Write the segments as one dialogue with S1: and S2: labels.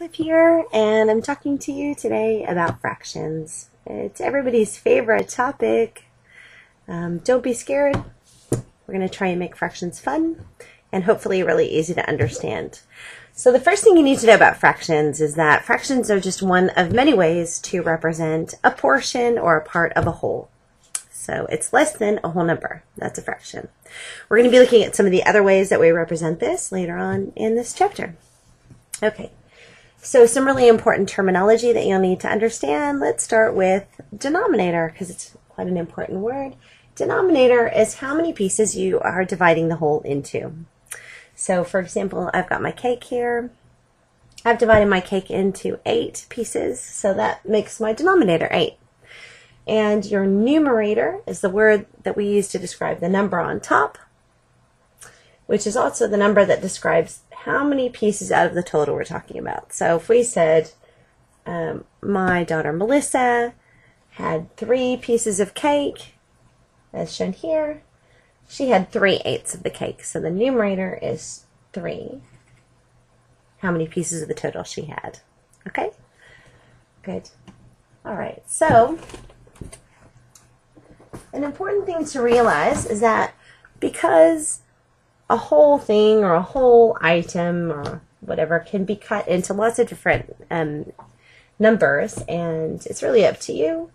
S1: here, and I'm talking to you today about fractions. It's everybody's favorite topic. Don't be scared. We're going to try and make fractions fun and hopefully really easy to understand. So the first thing you need to know about fractions is that fractions are just one of many ways to represent a portion or a part of a whole. So it's less than a whole number. That's a fraction. We're going to be looking at some of the other ways that we represent this later on in this chapter. Okay, so some really important terminology that you'll need to understand. Let's start with denominator, because it's quite an important word. Denominator is how many pieces you are dividing the whole into. So for example, I've got my cake here. I've divided my cake into 8 pieces, so that makes my denominator 8. And your numerator is the word that we use to describe the number on top, which is also the number that describes how many pieces out of the total we're talking about. So if we said my daughter Melissa had 3 pieces of cake, as shown here, she had 3/8 of the cake. So the numerator is 3. How many pieces of the total she had. Okay? Good. All right. So an important thing to realize is that because a whole thing or a whole item or whatever can be cut into lots of different numbers, and it's really up to you,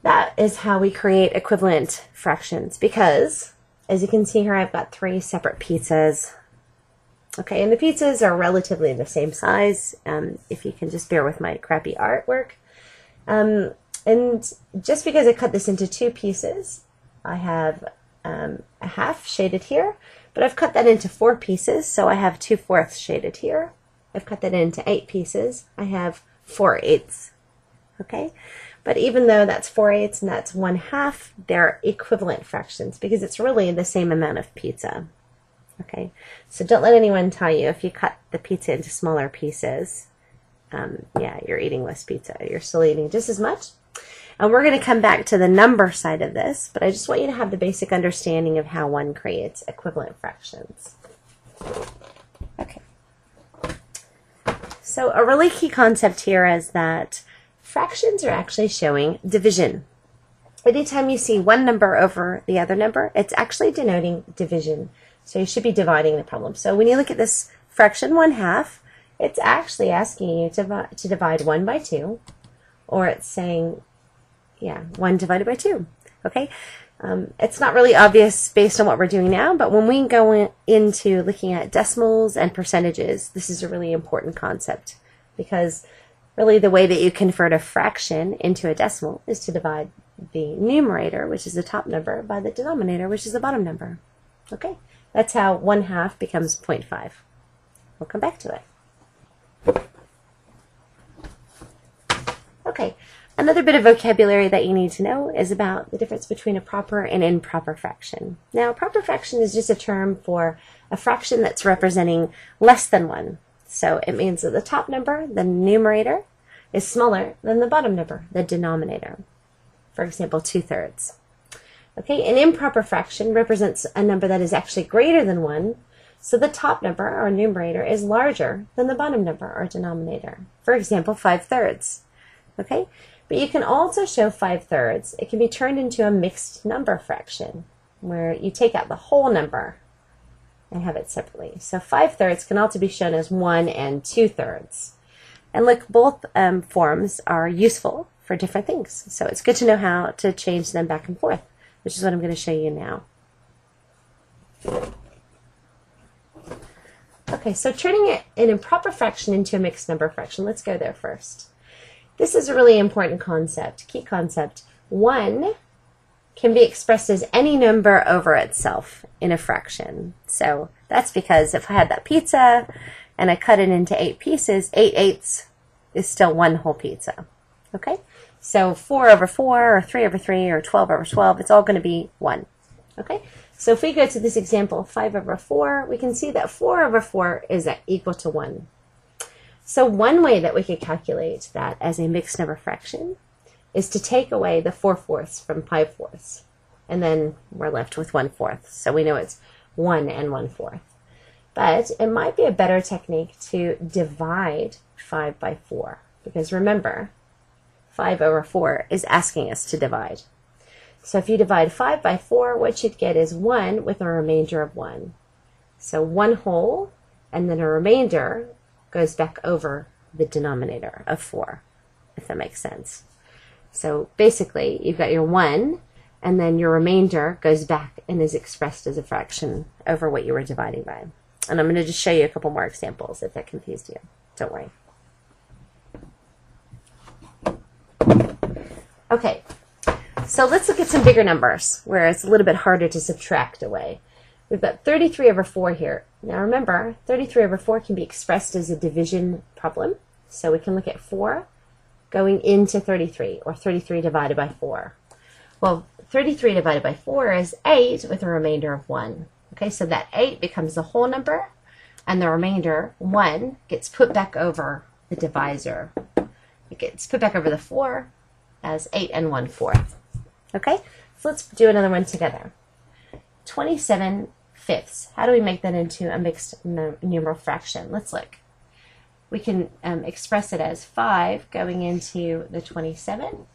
S1: that is how we create equivalent fractions, because as you can see here, I've got 3 separate pizzas. Okay, and the pizzas are relatively the same size, if you can just bear with my crappy artwork. And just because I cut this into 2 pieces, I have a half shaded here, but I've cut that into 4 pieces, so I have 2/4 shaded here. I've cut that into 8 pieces, I have 4/8. Okay, but even though that's 4/8 and that's 1/2, they're equivalent fractions because it's really the same amount of pizza. Okay, so don't let anyone tell you if you cut the pizza into smaller pieces, yeah, you're eating less pizza. You're still eating just as much. And we're going to come back to the number side of this, but I just want you to have the basic understanding of how one creates equivalent fractions. Okay. So a really key concept here is that fractions are actually showing division. Anytime you see one number over the other number, it's actually denoting division. So you should be dividing the problem. So when you look at this fraction 1/2, it's actually asking you to divide 1 by 2, or it's saying, yeah, 1 divided by 2. Okay, it's not really obvious based on what we're doing now, but when we go into looking at decimals and percentages, this is a really important concept, because really the way that you convert a fraction into a decimal is to divide the numerator, which is the top number, by the denominator, which is the bottom number. Okay, that's how 1/2 becomes 0.5. We'll come back to it. Okay, another bit of vocabulary that you need to know is about the difference between a proper and improper fraction. Now, a proper fraction is just a term for a fraction that's representing less than 1. So it means that the top number, the numerator, is smaller than the bottom number, the denominator. For example, 2/3. Okay, an improper fraction represents a number that is actually greater than 1, so the top number, or numerator, is larger than the bottom number, or denominator. For example, 5/3. Okay, but you can also show 5/3. It can be turned into a mixed number fraction, where you take out the whole number and have it separately. So 5/3 can also be shown as 1 and 2/3. And look, both forms are useful for different things. So it's good to know how to change them back and forth, which is what I'm going to show you now. Okay, so turning an improper fraction into a mixed number fraction, let's go there first. This is a really important concept, key concept. 1 can be expressed as any number over itself in a fraction. So that's because if I had that pizza and I cut it into 8 pieces, 8/8 is still one whole pizza. Okay? So 4/4 or 3/3 or 12/12, it's all going to be 1. Okay? So if we go to this example, 5/4, we can see that 4/4 is equal to 1. So one way that we could calculate that as a mixed number fraction is to take away the 4/4 from 5/4, and then we're left with 1/4. So we know it's 1 and 1/4. But it might be a better technique to divide 5 by 4, because remember, 5 over 4 is asking us to divide. So if you divide 5 by 4, what you'd get is 1 with a remainder of 1. So 1 whole, and then a remainder goes back over the denominator of 4, if that makes sense. So basically, you've got your 1, and then your remainder goes back and is expressed as a fraction over what you were dividing by. And I'm going to just show you a couple more examples if that confused you. Don't worry. Okay, so let's look at some bigger numbers where it's a little bit harder to subtract away. We've got 33 over 4 here. Now remember, 33 over 4 can be expressed as a division problem. So we can look at 4 going into 33, or 33 divided by 4. Well, 33 divided by 4 is 8 with a remainder of 1. Okay, so that 8 becomes the whole number, and the remainder, 1, gets put back over the divisor. It gets put back over the 4 as 8 and 1/4. Okay, so let's do another one together. 27 fifths. How do we make that into a mixed numeral fraction? Let's look. We can express it as 5 going into the 27.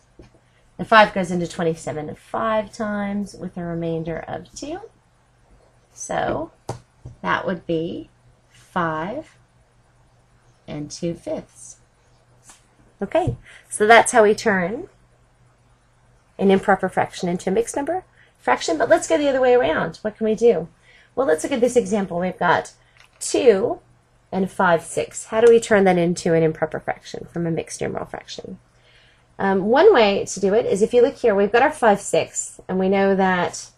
S1: The 5 goes into 27 5 times with a remainder of 2. So that would be 5 and 2/5. Okay, so that's how we turn an improper fraction into a mixed number fraction. But let's go the other way around. What can we do? Well, let's look at this example. We've got 2 and 5/6. How do we turn that into an improper fraction from a mixed numeral fraction? One way to do it is, if you look here, we've got our 5/6, and we know that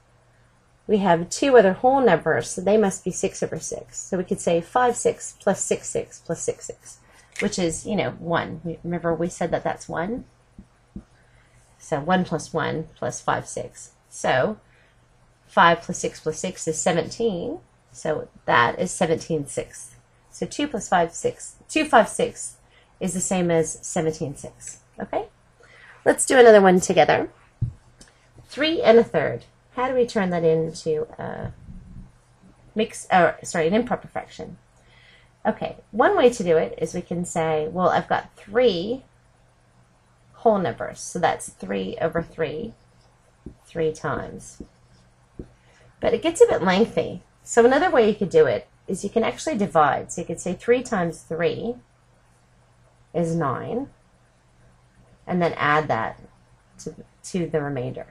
S1: we have 2 other whole numbers, so they must be 6 over 6. So we could say 5/6 plus 6/6 plus 6/6, which is, 1. Remember we said that that's 1? So 1 plus 1 plus 5/6. So 5 plus 6 plus 6 is 17. So that is 17/6. So 2 plus 5/6, 2/5/6 is the same as 17/6. Okay? Let's do another one together. 3 1/3. How do we turn that into a an improper fraction? Okay, one way to do it is we can say, well, I've got 3 whole numbers, so that's 3 over 3, 3 times. But it gets a bit lengthy. So another way you could do it is you can actually divide. So you could say 3 times 3 is 9, and then add that to the remainder.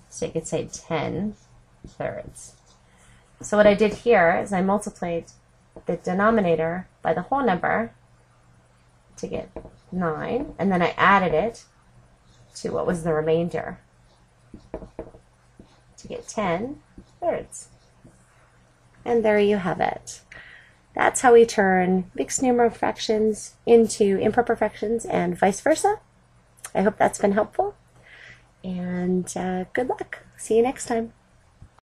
S1: So you could say 10/3. So what I did here is I multiplied the denominator by the whole number to get 9, and then I added it to what was the remainder to get 10/3. And there you have it. That's how we turn mixed numeral fractions into improper fractions and vice versa. I hope that's been helpful. And good luck. See you next time.